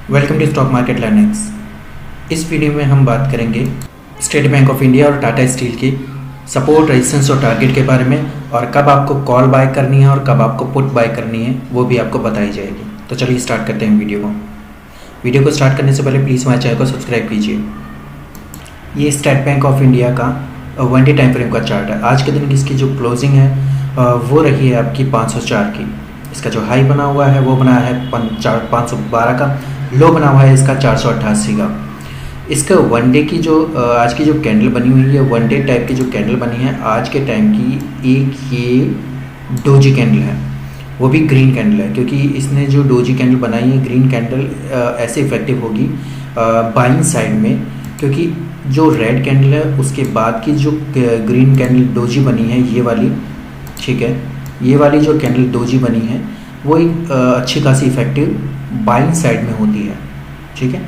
Welcome to stock market learnings. इस video में हम बात करेंगे स्टेट बैंक ऑफ इंडिया और टाटा स्टील की सपोर्ट, रेजिस्टेंस और टारगेट के बारे में, और कब आपको कॉल बाय करनी है और कब आपको पुट बाय करनी है वो भी आपको बताई जाएगी। तो चलिए स्टार्ट करते हैं वीडियो को स्टार्ट करने से पहले प्लीज़ हमारे चैनल को सब्सक्राइब कीजिए। ये स्टेट बैंक ऑफ इंडिया का 1 डे टाइम फ्रेम का चार्ट है। आज के दिन की इसकी जो क्लोजिंग है वो रही है आपकी 504 की। इसका जो हाई बना हुआ है वो बना है 512 का, लो बना हुआ है इसका 488 का। इसका 1 डे की जो आज की जो कैंडल बनी हुई है, 1 डे टाइप की जो कैंडल बनी है आज के टाइम की, एक ये डोजी कैंडल है, वो भी ग्रीन कैंडल है, क्योंकि इसने जो डोजी कैंडल बनाई है ग्रीन कैंडल ऐसे इफेक्टिव होगी बाइंग साइड में, क्योंकि जो रेड कैंडल है उसके बाद की जो ग्रीन कैंडल डोजी बनी है ये वाली, ठीक है, ये वाली जो कैंडल डोजी बनी है वो एक अच्छी खासी इफेक्टिव बाइंग साइड में होती है, ठीक है।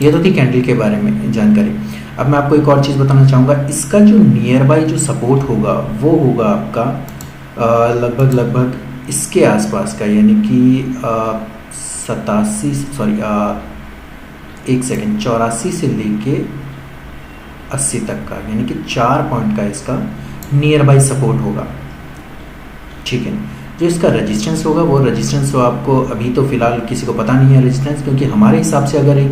ये तो थी कैंडल के बारे में जानकारी। अब मैं आपको एक और चीज़ बताना चाहूँगा। इसका जो नियर बाई जो सपोर्ट होगा वो होगा आपका लगभग इसके आसपास का, यानी कि 84 से लेके 80 तक का, यानी कि 4 पॉइंट का इसका नियर बाई सपोर्ट होगा, ठीक है। जो इसका रेजिस्टेंस होगा वो रेजिस्टेंस तो आपको अभी तो फ़िलहाल किसी को पता नहीं है रेजिस्टेंस, क्योंकि हमारे हिसाब से अगर एक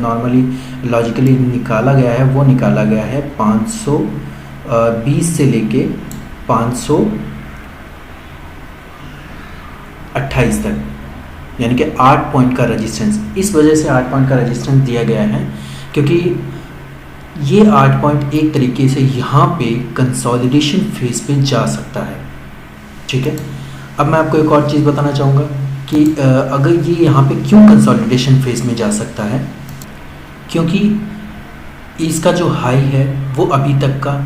नॉर्मली लॉजिकली निकाला गया है वो निकाला गया है 520 से लेके 528 तक, यानी कि 8 पॉइंट का रेजिस्टेंस। इस वजह से 8 पॉइंट का रेजिस्टेंस दिया गया है क्योंकि ये 8 पॉइंट एक तरीके से यहाँ पे कंसोलिडेशन फेज पे जा सकता है, ठीक है। अब मैं आपको एक और चीज़ बताना चाहूँगा कि अगर ये यहाँ पे क्यों कंसोलिडेशन फेज में जा सकता है, क्योंकि इसका जो हाई है वो अभी तक का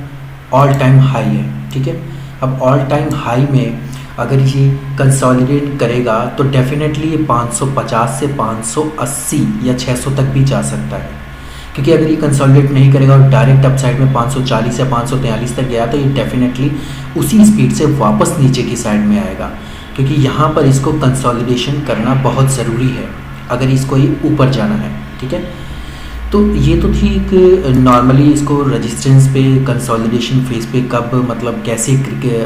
ऑल टाइम हाई है, ठीक है। अब ऑल टाइम हाई में अगर ये कंसोलिडेट करेगा तो डेफिनेटली ये 550 से 580 या 600 तक भी जा सकता है, क्योंकि अगर ये कंसोलिडेट नहीं करेगा और डायरेक्ट अप साइड में 540 या 543 तक गया तो ये डेफिनेटली उसी स्पीड से वापस नीचे की साइड में आएगा, क्योंकि यहाँ पर इसको कंसोलिडेशन करना बहुत ज़रूरी है अगर इसको ये ऊपर जाना है, ठीक है। तो ये तो थी एक नॉर्मली इसको रेजिस्टेंस पे कंसोलिडेशन फेज पे कब मतलब कैसे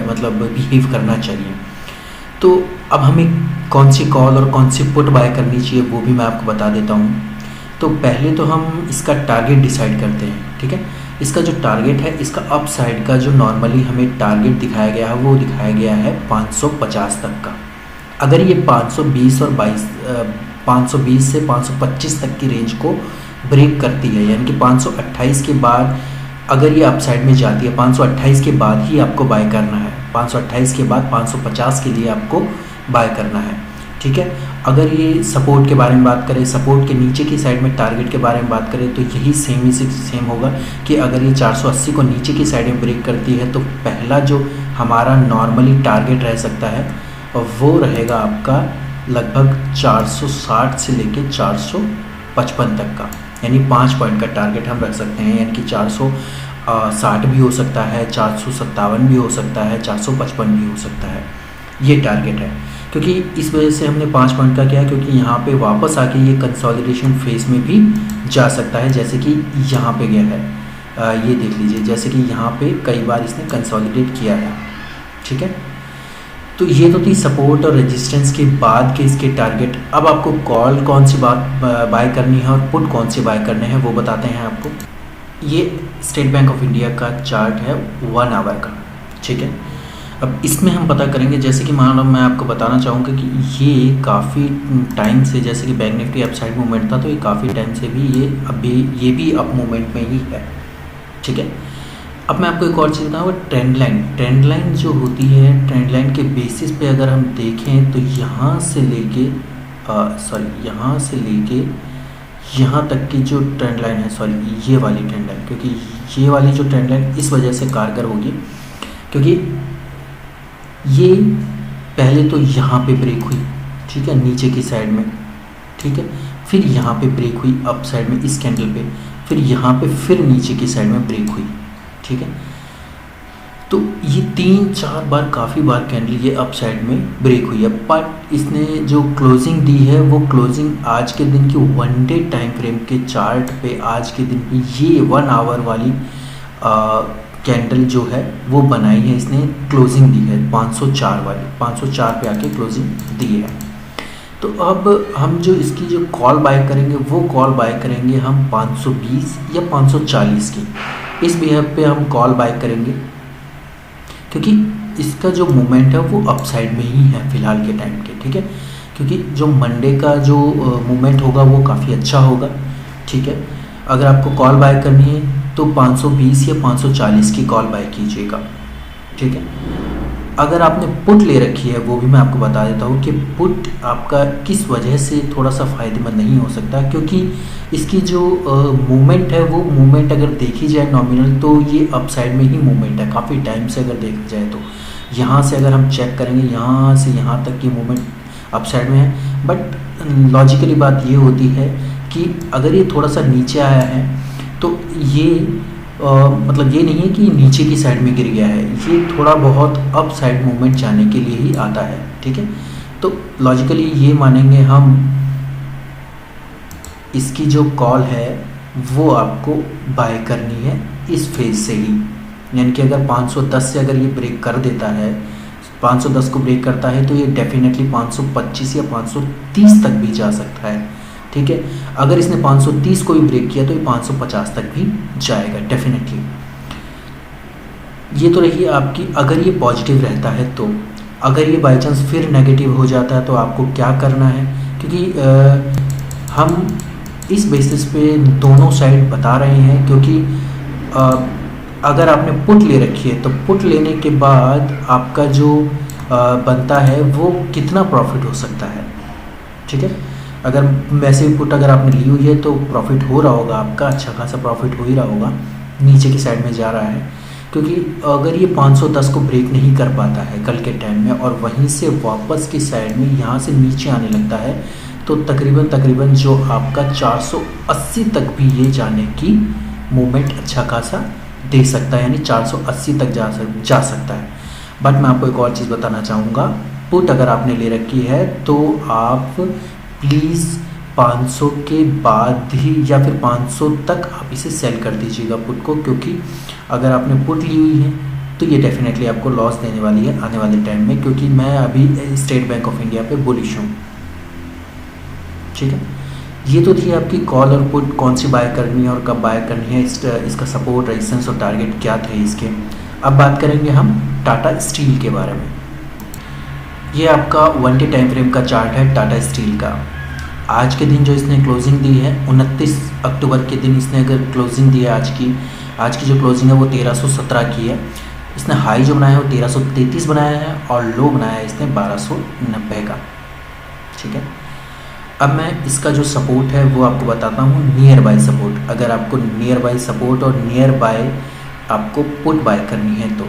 मतलब बिहेव करना चाहिए। तो अब हमें कौन सी कॉल और कौन सी पुट बाय करनी चाहिए वो भी मैं आपको बता देता हूँ। तो पहले तो हम इसका टारगेट डिसाइड करते हैं, ठीक है। इसका जो टारगेट है, इसका अप साइड का जो नॉर्मली हमें टारगेट दिखाया गया है वो दिखाया गया है 550 तक का। अगर ये 520 और 520 से 525 तक की रेंज को ब्रेक करती है, यानी कि 528 के बाद अगर ये अप साइड में जाती है, 528 के बाद ही आपको बाय करना है, 528 के बाद 550 के लिए आपको बाय करना है, ठीक है। अगर ये सपोर्ट के बारे में बात करें, सपोर्ट के नीचे की साइड में टारगेट के बारे में बात करें, तो यही सेम होगा कि अगर ये 480 को नीचे की साइड में ब्रेक करती है तो पहला जो हमारा नॉर्मली टारगेट रह सकता है वो रहेगा आपका लगभग 460 से लेके 455 तक का, यानी 5 पॉइंट का टारगेट हम रख सकते हैं, यानी कि 460 भी हो सकता है, 457 भी हो सकता है, 455 भी हो सकता है, ये टारगेट है। क्योंकि इस वजह से हमने 5 पॉइंट का किया, क्योंकि यहाँ पे वापस आके ये कंसोलिडेशन फेज में भी जा सकता है, जैसे कि यहाँ पे गया है, ये देख लीजिए, जैसे कि यहाँ पे कई बार इसने कंसोलिडेट किया है, ठीक है। तो ये तो थी सपोर्ट और रेजिस्टेंस के बाद के इसके टारगेट। अब आपको कॉल कौन सी बाय करनी है और पुट कौन से बाय करने हैं वो बताते हैं आपको। ये स्टेट बैंक ऑफ इंडिया का चार्ट है 1 आवर का, ठीक है। अब इसमें हम पता करेंगे, जैसे कि मान लो मैं आपको बताना चाहूँगा कि ये काफ़ी टाइम से, जैसे कि बैंक निफ्टी अपसाइड मूवमेंट था तो ये काफ़ी टाइम से भी ये भी अप मूवमेंट में ही है, ठीक है। अब मैं आपको एक और चीज़ बताऊँ, ट्रेंड लाइन जो होती है, ट्रेंड लाइन के बेसिस पे अगर हम देखें तो यहाँ से लेके यहाँ तक की जो ट्रेंड लाइन है, ये वाली ट्रेंड लाइन, क्योंकि ये वाली जो ट्रेंड लाइन इस वजह से कारगर होगी क्योंकि ये पहले तो यहाँ पे ब्रेक हुई, ठीक है, नीचे की साइड में, ठीक है, फिर यहाँ पे ब्रेक हुई अप साइड में इस कैंडल पे, फिर यहाँ पे फिर नीचे की साइड में ब्रेक हुई, ठीक है। तो ये 3-4 बार काफ़ी बार कैंडल ये अप साइड में ब्रेक हुई है, बट इसने जो क्लोजिंग दी है वो क्लोजिंग आज के दिन की 1 डे टाइम फ्रेम के चार्ट पे आज के दिन की ये 1 आवर वाली कैंडल जो है वो बनाई है, इसने क्लोजिंग दी है 504 वाली, 504 पे आके क्लोजिंग दी है। तो अब हम जो इसकी जो कॉल बाय करेंगे वो कॉल बाय करेंगे हम 520 या 540 की, इस बिहेव पे हम कॉल बाय करेंगे, क्योंकि इसका जो मूवमेंट है वो अपसाइड में ही है फ़िलहाल के टाइम के, ठीक है। क्योंकि जो मंडे का जो मूवमेंट होगा वो काफ़ी अच्छा होगा, ठीक है। अगर आपको कॉल बाय करनी है तो 520 या 540 की कॉल बाय कीजिएगा, ठीक है। अगर आपने पुट ले रखी है वो भी मैं आपको बता देता हूँ कि पुट आपका किस वजह से थोड़ा सा फ़ायदेमंद नहीं हो सकता, क्योंकि इसकी जो मूवमेंट है वो मूवमेंट अगर देखी जाए नॉमिनल तो ये अपसाइड में ही मूवमेंट है काफ़ी टाइम से। अगर देखा जाए तो यहाँ से अगर हम चेक करेंगे यहाँ से यहाँ तक की मूवमेंट अपसाइड में है, बट लॉजिकली बात ये होती है कि अगर ये थोड़ा सा नीचे आया है तो ये मतलब ये नहीं है कि नीचे की साइड में गिर गया है, ये थोड़ा बहुत अप साइड मूवमेंट जाने के लिए ही आता है, ठीक है। तो लॉजिकली ये मानेंगे हम इसकी जो कॉल है वो आपको बाय करनी है इस फेज से ही, यानी कि अगर 510 से अगर ये ब्रेक कर देता है, 510 को ब्रेक करता है तो ये डेफिनेटली 525 या 530 तक भी जा सकता है, ठीक है। अगर इसने 530 को भी ब्रेक किया तो ये 550 तक भी जाएगा डेफिनेटली। ये तो रही आपकी अगर ये पॉजिटिव रहता है तो। अगर ये बाय चांस फिर नेगेटिव हो जाता है तो आपको क्या करना है, क्योंकि हम इस बेसिस पे दोनों साइड बता रहे हैं, क्योंकि अगर आपने पुट ले रखी है तो पुट लेने के बाद आपका जो बनता है वो कितना प्रॉफिट हो सकता है, ठीक है। अगर वैसे भी पुट अगर आपने ली हुई है तो प्रॉफिट हो रहा होगा आपका, अच्छा खासा प्रॉफिट हो ही रहा होगा, नीचे की साइड में जा रहा है। क्योंकि अगर ये 510 को ब्रेक नहीं कर पाता है कल के टाइम में और वहीं से वापस की साइड में यहाँ से नीचे आने लगता है तो तकरीबन जो आपका 480 तक भी ये जाने की मूवमेंट अच्छा खासा दे सकता है, यानी 480 तक जा सकता है। बट मैं आपको एक और चीज़ बताना चाहूँगा, पुट अगर आपने ले रखी है तो आप प्लीज़ 500 के बाद ही या फिर 500 तक आप इसे सेल कर दीजिएगा पुट को, क्योंकि अगर आपने पुट ली हुई है तो ये डेफिनेटली आपको लॉस देने वाली है आने वाले टाइम में, क्योंकि मैं अभी स्टेट बैंक ऑफ इंडिया पे बुलिश हूँ, ठीक है। ये तो थी आपकी कॉल और पुट कौन सी बाय करनी है और कब बाय करनी है, इसका सपोर्ट रेजिस्टेंस और टारगेट क्या थे इसके। अब बात करेंगे हम टाटा स्टील के बारे में। ये आपका 1 डे टाइम फ्रेम का चार्ट है टाटा स्टील का। आज के दिन जो इसने क्लोजिंग दी है 29 अक्टूबर के दिन इसने अगर क्लोजिंग दी है, आज की जो क्लोजिंग है वो 1317 की है। इसने हाई जो बनाया है वो 1333 बनाया है और लो बनाया है इसने 1290 का, ठीक है। अब मैं इसका जो सपोर्ट है वो आपको बताता हूँ, नियर बाय सपोर्ट। अगर आपको नियर बाय सपोर्ट और नियर बाय आपको पुट बाय करनी है तो,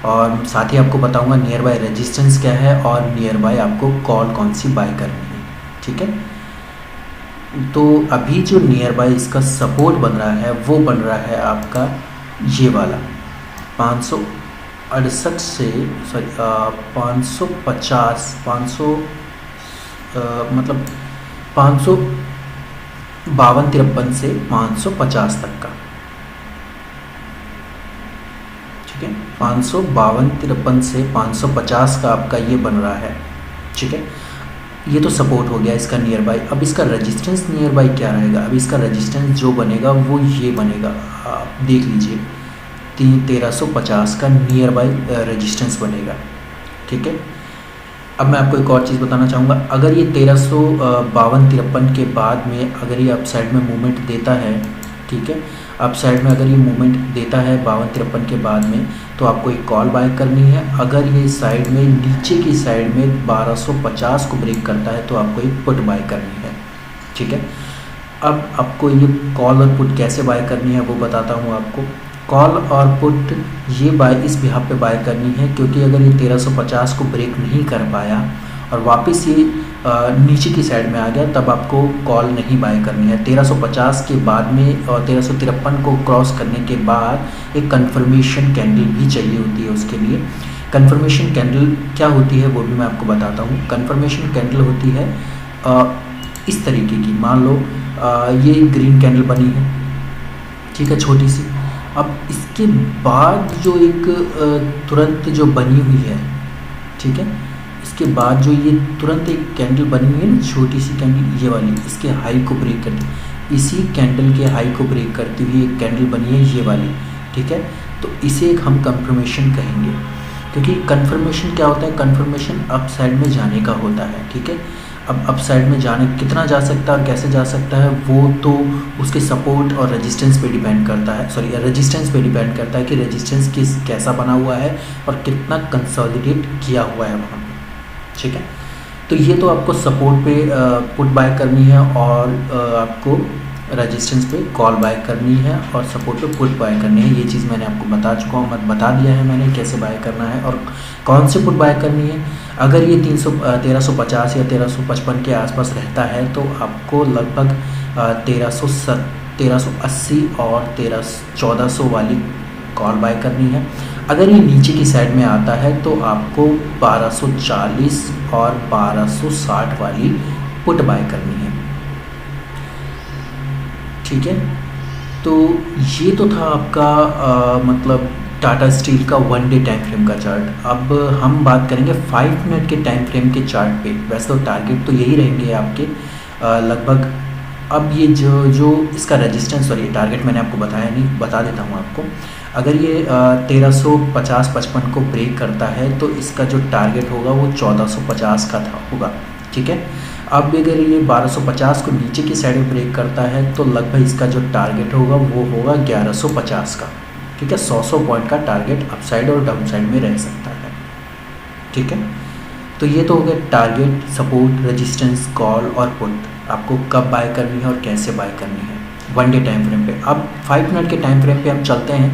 और साथ ही आपको बताऊंगा नियर बाय रेजिस्टेंस क्या है और नियर बाय आपको कॉल कौन सी बाय करनी है, ठीक है। तो अभी जो नियर बाय इसका सपोर्ट बन रहा है वो बन रहा है आपका ये वाला 568 से 550 मतलब 552-53 से 550 तक का, ठीक है। 552-53 से 550 का आपका ये बन रहा है, ठीक है। ये तो सपोर्ट हो गया इसका नियर बाय। अब इसका रेजिस्टेंस नियर बाय क्या रहेगा, अब इसका रेजिस्टेंस जो बनेगा वो ये बनेगा, आप देख लीजिए 1350 का नियर बाय रेजिस्टेंस बनेगा, ठीक है। अब मैं आपको एक और चीज़ बताना चाहूँगा, अगर ये 1352-53 के बाद में अगर ये अपसाइड में मूवमेंट देता है, ठीक है, अपसाइड में अगर ये मूवमेंट देता है 52-53 के बाद में तो आपको एक कॉल बाय करनी है। अगर ये साइड में नीचे की साइड में 1250 को ब्रेक करता है तो आपको एक पुट बाय करनी है, ठीक है। अब आपको ये कॉल और पुट कैसे बाय करनी है वो बताता हूँ आपको। कॉल और पुट ये बाय इस बिहाफ पे बाय करनी है, क्योंकि अगर ये 1350 को ब्रेक नहीं कर पाया और वापस ये नीचे की साइड में आ गया, तब आपको कॉल नहीं बाय करनी है। 1350 के बाद में और 1353 को क्रॉस करने के बाद एक कंफर्मेशन कैंडल भी चाहिए होती है। उसके लिए कंफर्मेशन कैंडल क्या होती है वो भी मैं आपको बताता हूँ। कंफर्मेशन कैंडल होती है इस तरीके की, मान लो ये ग्रीन कैंडल बनी है, ठीक है, छोटी सी। अब इसके बाद जो एक तुरंत जो बनी हुई है, ठीक है, इसके बाद जो ये तुरंत एक कैंडल बनी हुई है ना, छोटी सी कैंडल, ये वाली, इसके हाई को ब्रेक करती, इसी कैंडल के हाई को ब्रेक करती हुई एक कैंडल बनी है ये वाली, ठीक है। तो इसे एक हम कंफर्मेशन कहेंगे, क्योंकि कंफर्मेशन क्या होता है, कंफर्मेशन अप साइड में जाने का होता है, ठीक है। अब अप साइड में जाने कितना जा सकता है और कैसे जा सकता है वो तो उसके सपोर्ट और रेजिस्टेंस पे डिपेंड करता है, सॉरी रेजिस्टेंस पे डिपेंड करता है कि रेजिस्टेंस कैसा बना हुआ है और कितना कंसोलिडेट किया हुआ है वहाँ पे, ठीक है। तो ये तो आपको सपोर्ट पे पुट बाय करनी है और आपको रेजिस्टेंस पे कॉल बाय करनी है और सपोर्ट पे पुट बाय करनी है। ये चीज़ मैंने आपको बता चुका हूँ, बता दिया है मैंने कैसे बाय करना है और कौन से पुट बाय करनी है। अगर ये 1350 या 1355 के आसपास रहता है तो आपको लगभग 1380 और 1400 वाली कॉल बाय करनी है। अगर ये नीचे की साइड में आता है तो आपको 1240 और 1260 वाली पुट बाय करनी है, ठीक है। तो ये तो था आपका मतलब टाटा स्टील का 1 डे टाइम फ्रेम का चार्ट। अब हम बात करेंगे 5 मिनट के टाइम फ्रेम के चार्ट पे। वैसे तो टारगेट तो यही रहेंगे आपके लगभग। अब ये जो इसका रेजिस्टेंस, सॉरी टारगेट मैंने आपको बताया नहीं, बता देता हूँ आपको। अगर ये 1350-55 को ब्रेक करता है तो इसका जो टारगेट होगा वो 1450 का होगा, ठीक है। अब अगर ये 1250 को नीचे की साइड में ब्रेक करता है तो लगभग इसका जो टारगेट होगा वो होगा 1150 का, ठीक है। 100 पॉइंट का टारगेट अप साइड और डाउन साइड में रह सकता है, ठीक है। तो ये तो हो गया टारगेट, सपोर्ट, रेजिस्टेंस, कॉल और पुट। आपको कब बाय करनी है और कैसे बाय करनी है 1 डे टाइम फ्रेम पे। अब 5 मिनट के टाइम फ्रेम पे हम चलते हैं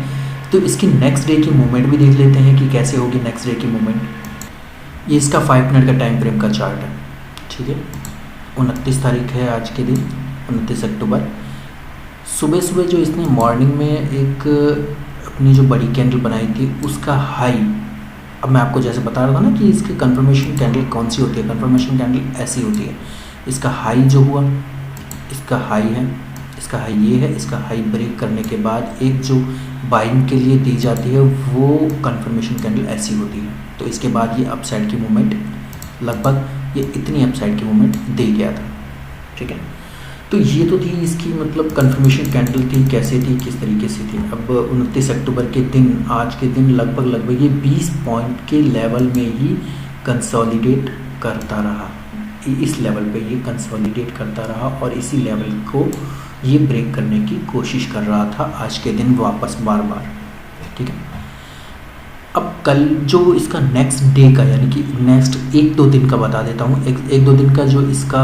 तो इसकी नेक्स्ट डे की मूवमेंट भी देख लेते हैं कि कैसे होगी नेक्स्ट डे की मूवमेंट। ये इसका 5 मिनट का टाइम फ्रेम का चार्ट है, ठीक है। 29 तारीख है आज के दिन, 29 अक्टूबर। सुबह सुबह जो इसने मॉर्निंग में एक अपनी जो बड़ी कैंडल बनाई थी उसका हाई, अब मैं आपको जैसे बता रहा था ना कि इसकी कंफर्मेशन कैंडल कौन सी होती है, कंफर्मेशन कैंडल ऐसी होती है। इसका हाई जो हुआ, इसका हाई है, इसका हाई ये है, इसका हाई ब्रेक करने के बाद एक जो बाइंग के लिए दी जाती है वो कंफर्मेशन कैंडल ऐसी होती है। तो इसके बाद ये अपसाइड की मूवमेंट, लगभग ये इतनी अपसाइड की मूवमेंट दे गया था, ठीक है। तो ये तो थी इसकी मतलब कंफर्मेशन कैंडल थी, कैसे थी, किस तरीके से थी। अब 29 अक्टूबर के दिन, आज के दिन लगभग ये 20 पॉइंट के लेवल में ही कंसोलिडेट करता रहा। इस लेवल पे ये कंसोलिडेट करता रहा और इसी लेवल को ये ब्रेक करने की कोशिश कर रहा था आज के दिन वापस बार बार, ठीक है। अब कल जो इसका नेक्स्ट डे का, यानी कि नेक्स्ट 1-2 दिन का बता देता हूँ। एक दो दिन का जो इसका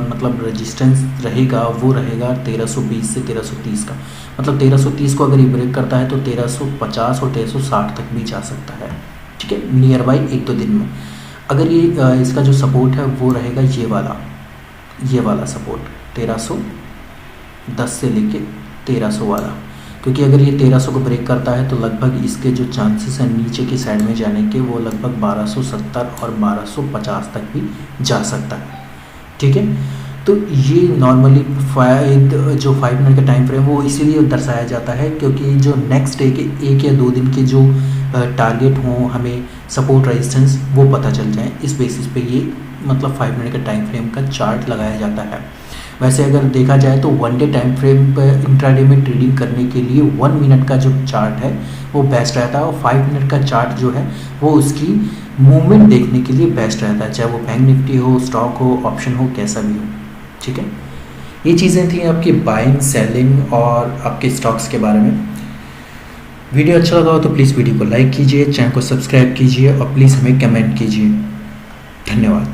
मतलब रेजिस्टेंस रहेगा वो रहेगा 1320 से 1330 का। मतलब 1330 को अगर ये ब्रेक करता है तो 1350 और 1360 तक भी जा सकता है, ठीक है, नियर बाई 1-2 दिन में। अगर ये इसका जो सपोर्ट है वो रहेगा ये वाला सपोर्ट 1310 से लेके 1300 वाला, क्योंकि अगर ये 1300 को ब्रेक करता है तो लगभग इसके जो चांसेस हैं नीचे की साइड में जाने के वो लगभग 1270 और 1250 तक भी जा सकता है, ठीक है। तो ये नॉर्मली जो 5 मिनट का टाइम फ्रेम वो इसीलिए दर्शाया जाता है क्योंकि जो नेक्स्ट डे के 1 या 2 दिन के जो टारगेट हों, हमें सपोर्ट रेजिस्टेंस वो पता चल जाए। इस बेसिस पे ये मतलब 5 मिनट का टाइम फ्रेम का चार्ट लगाया जाता है। वैसे अगर देखा जाए तो 1 डे टाइम फ्रेम पर इंट्राडे में ट्रेडिंग करने के लिए 1 मिनट का जो चार्ट है वो बेस्ट रहता है और 5 मिनट का चार्ट जो है वो उसकी मूवमेंट देखने के लिए बेस्ट रहता है, चाहे वो बैंक निफ्टी हो, स्टॉक हो, ऑप्शन हो, कैसा भी हो, ठीक है। ये चीज़ें थी आपकी बाइंग, सेलिंग और आपके स्टॉक्स के बारे में। वीडियो अच्छा लगा हो तो प्लीज़ वीडियो को लाइक कीजिए, चैनल को सब्सक्राइब कीजिए और प्लीज़ हमें कमेंट कीजिए। धन्यवाद।